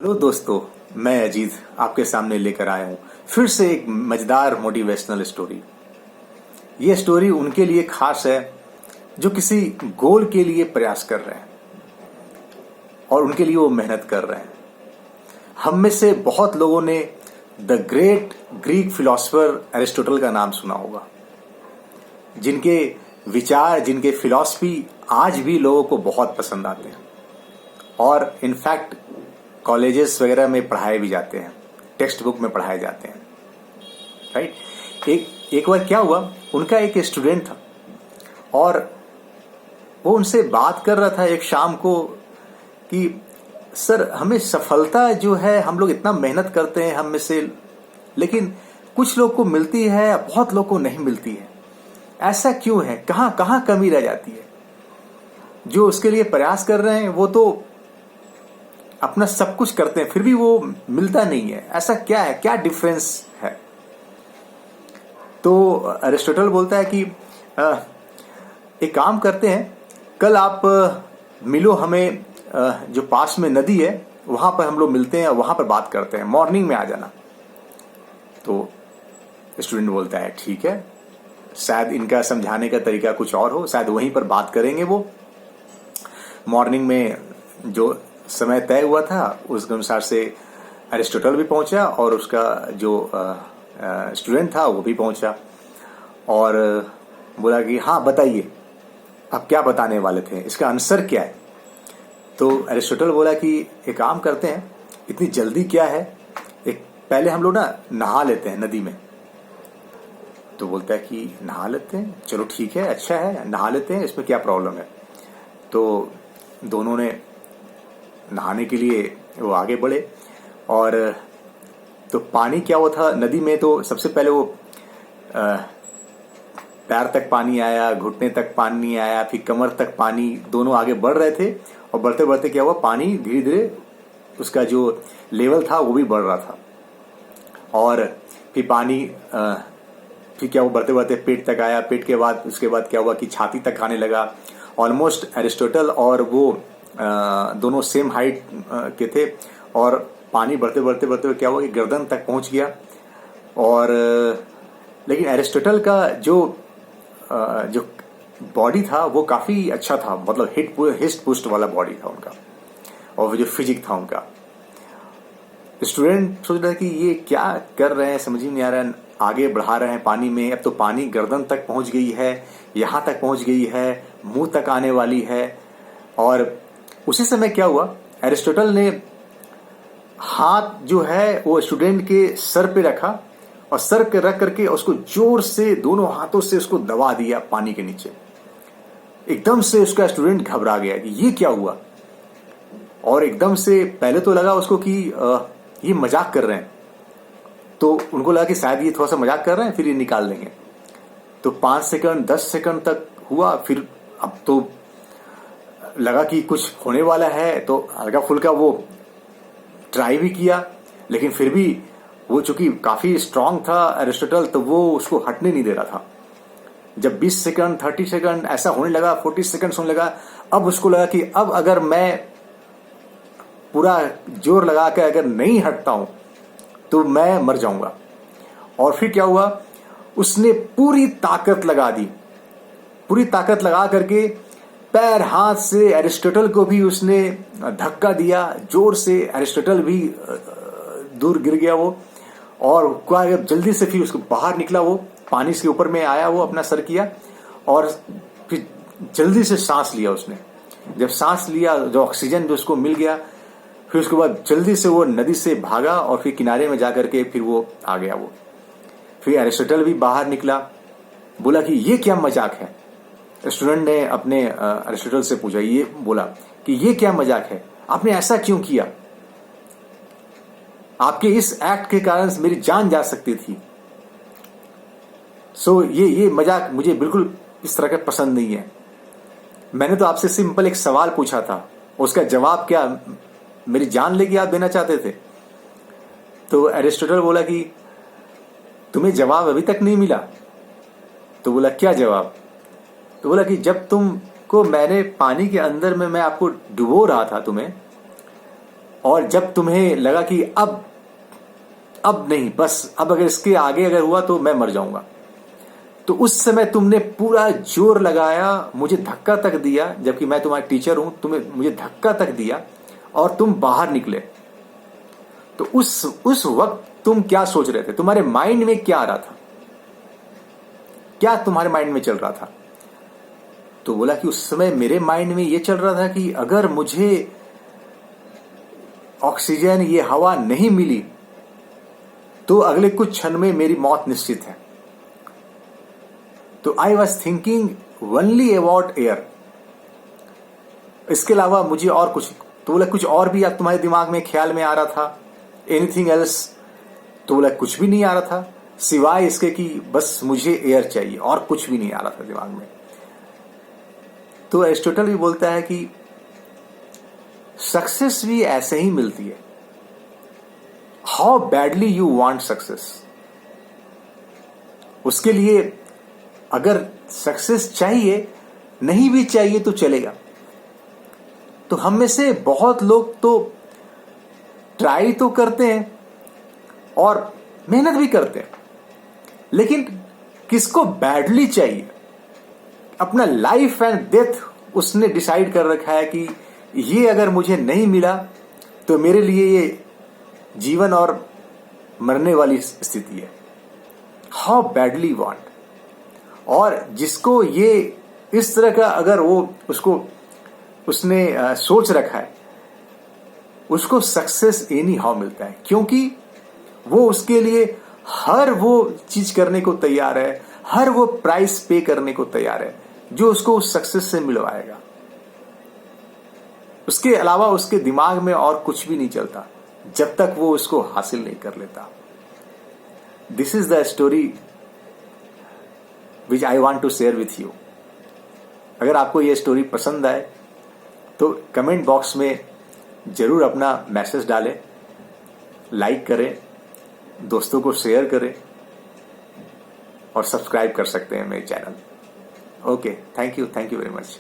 Hello दोस्तों, मैं अजीत आपके सामने लेकर आया हूँ फिर से एक मजेदार मोटिवेशनल स्टोरी। ये स्टोरी उनके लिए खास है जो किसी गोल के लिए प्रयास कर रहे हैं और उनके लिए वो मेहनत कर रहे हैं। हम में से बहुत लोगों ने the great Greek philosopher Aristotle का नाम सुना होगा, जिनके विचार, जिनके फिलॉसफी आज भी लोगों को बहुत पसंद आते हैं और इनफैक्ट कॉलेजेस वगैरह में पढ़ाए भी जाते हैं, टेक्स्ट बुक में पढ़ाए जाते हैं। राइट। एक बार क्या हुआ, उनका एक स्टूडेंट था और वो उनसे बात कर रहा था एक शाम को कि सर, हमें सफलता जो है, हम लोग इतना मेहनत करते हैं हम में से, लेकिन कुछ लोग को मिलती है, बहुत लोग को नहीं मिलती है। ऐसा क्यों है? कहाँ कहाँ कमी रह जाती है? जो उसके लिए प्रयास कर रहे हैं वो तो अपना सब कुछ करते हैं, फिर भी वो मिलता नहीं है। ऐसा क्या है? क्या डिफरेंस है? तो अरिस्टोटल बोलता है कि एक काम करते हैं, कल आप मिलो हमें, जो पास में नदी है वहां पर हम लोग मिलते हैं, वहां पर बात करते हैं, मॉर्निंग में आ जाना। तो स्टूडेंट बोलता है ठीक है, शायद इनका समझाने का तरीका कुछ और हो, शायद वहीं पर बात करेंगे। वो मॉर्निंग में जो समय तय हुआ था उसके अनुसार से अरिस्टोटल भी पहुंचा और उसका जो स्टूडेंट था वो भी पहुंचा और बोला कि हाँ बताइए, आप क्या बताने वाले थे, इसका आंसर क्या है? तो अरिस्टोटल बोला कि एक काम करते हैं, इतनी जल्दी क्या है, एक पहले हम लोग ना नहा लेते हैं नदी में। तो बोलता है कि नहा लेते हैं, चलो ठीक है, अच्छा है, नहा लेते हैं, इसमें क्या प्रॉब्लम है? तो दोनों ने नहाने के लिए वो आगे बढ़े और तो पानी क्या हुआ था नदी में, तो सबसे पहले वो पैर तक पानी आया, घुटने तक पानी आया, फिर कमर तक पानी, दोनों आगे बढ़ रहे थे और बढ़ते बढ़ते क्या हुआ, पानी धीरे धीरे उसका जो लेवल था वो भी बढ़ रहा था और फिर पानी फिर क्या हुआ, बढ़ते बढ़ते पेट तक आया, पेट के बाद उसके बाद क्या हुआ कि छाती तक आने लगा। ऑलमोस्ट एरिस्टोटल और वो दोनों सेम हाइट के थे और पानी बढ़ते बढ़ते बढ़ते क्या हुआ कि गर्दन तक पहुंच गया। और लेकिन एरिस्टोटल का जो बॉडी था वो काफी अच्छा था, मतलब हिस्ट पुस्ट वाला बॉडी था उनका और वो जो फिजिक था उनका। स्टूडेंट सोच रहा है कि ये क्या कर रहे हैं, समझ ही नहीं आ रहा है, आगे बढ़ा रहे हैं पानी में, अब तो पानी गर्दन तक पहुंच गई है, यहां तक पहुंच गई है, मुंह तक आने वाली है। और उसी समय क्या हुआ, एरिस्टोटल ने हाथ जो है वो स्टूडेंट के सर पे रखा और सर पे रख करके उसको जोर से दोनों हाथों से उसको दबा दिया पानी के नीचे। एकदम से उसका स्टूडेंट घबरा गया कि ये क्या हुआ, और एकदम से पहले तो लगा उसको कि ये मजाक कर रहे हैं, तो उनको लगा कि शायद ये थोड़ा सा मजाक कर रहे हैं, फिर ये निकाल देंगे। तो 5 सेकंड 10 सेकंड तक हुआ, फिर अब तो लगा कि कुछ होने वाला है, तो हल्का फुल्का वो ट्राई भी किया, लेकिन फिर भी वो चूंकि काफी स्ट्रांग था एरिस्टोटल, तो वो उसको हटने नहीं दे रहा था। जब 20 सेकंड 30 सेकंड ऐसा होने लगा, 40 सेकंड होने लगा, अब उसको लगा कि अब अगर मैं पूरा जोर लगा के अगर नहीं हटता हूं तो मैं मर जाऊंगा। और फिर क्या हुआ, उसने पूरी ताकत लगा दी, पूरी ताकत लगा करके पैर हाथ से एरिस्टोटल को भी उसने धक्का दिया जोर से। एरिस्टोटल भी दूर गिर गया वो, और क्या जल्दी से फिर उसको बाहर निकला, वो पानी के ऊपर में आया, वो अपना सर किया और फिर जल्दी से सांस लिया उसने। जब सांस लिया, जो ऑक्सीजन जो उसको मिल गया, फिर उसके बाद जल्दी से वो नदी से भागा और फिर किनारे में जाकर के फिर वो आ गया वो। फिर एरिस्टोटल भी बाहर निकला, बोला कि ये क्या मजाक है। स्टूडेंट ने अपने एरिस्टोटल से पूछा, ये बोला कि ये क्या मजाक है, आपने ऐसा क्यों किया, आपके इस एक्ट के कारण मेरी जान जा सकती थी। सो ये मजाक मुझे बिल्कुल इस तरह का पसंद नहीं है। मैंने तो आपसे सिंपल एक सवाल पूछा था, उसका जवाब क्या मेरी जान लेके आप देना चाहते थे? तो एरिस्टोटल बोला कि तुम्हें जवाब अभी तक नहीं मिला? तो बोला क्या जवाब? तो बोला कि जब तुमको मैंने पानी के अंदर में मैं आपको डुबो रहा था तुम्हें, और जब तुम्हें लगा कि अब नहीं, बस अब अगर इसके आगे अगर हुआ तो मैं मर जाऊंगा, तो उस समय तुमने पूरा जोर लगाया, मुझे धक्का तक दिया, जबकि मैं तुम्हारा टीचर हूं, मुझे धक्का तक दिया और तुम बाहर निकले। तो उस वक्त तुम क्या सोच रहे थे? तुम्हारे माइंड में क्या आ रहा था? क्या तुम्हारे माइंड में चल रहा था? तो बोला कि उस समय मेरे माइंड में यह चल रहा था कि अगर मुझे ऑक्सीजन, ये हवा नहीं मिली तो अगले कुछ क्षण में मेरी मौत निश्चित है। तो I was thinking only about air, इसके अलावा मुझे और कुछ, तो बोला कुछ और भी तुम्हारे दिमाग में ख्याल में आ रहा था? Anything else? तो बोला कुछ भी नहीं आ रहा था सिवाय इसके कि बस मुझे एयर चाहिए, और कुछ भी नहीं आ रहा था दिमाग में। तो एरिस्टोटल भी बोलता है कि सक्सेस भी ऐसे ही मिलती है। How badly you want success, उसके लिए अगर सक्सेस चाहिए, नहीं भी चाहिए तो चलेगा। तो हम में से बहुत लोग तो ट्राई तो करते हैं और मेहनत भी करते हैं, लेकिन किसको बैडली चाहिए? अपना लाइफ एंड डेथ उसने डिसाइड कर रखा है कि ये अगर मुझे नहीं मिला तो मेरे लिए ये जीवन और मरने वाली स्थिति है। How badly want. और जिसको ये इस तरह का अगर उसने सोच रखा है, उसको सक्सेस एनी हाउ मिलता है, क्योंकि वो उसके लिए हर वो चीज करने को तैयार है, हर वो प्राइस पे करने को तैयार है जो उसको उस सक्सेस से मिलवाएगा। उसके अलावा उसके दिमाग में और कुछ भी नहीं चलता जब तक वो उसको हासिल नहीं कर लेता। This is the story which I want to share with you. अगर आपको ये स्टोरी पसंद आए तो कमेंट बॉक्स में जरूर अपना मैसेज डालें, लाइक करें, दोस्तों को शेयर करें और सब्सक्राइब कर सकते हैं मेरे channel. Okay, thank you very much.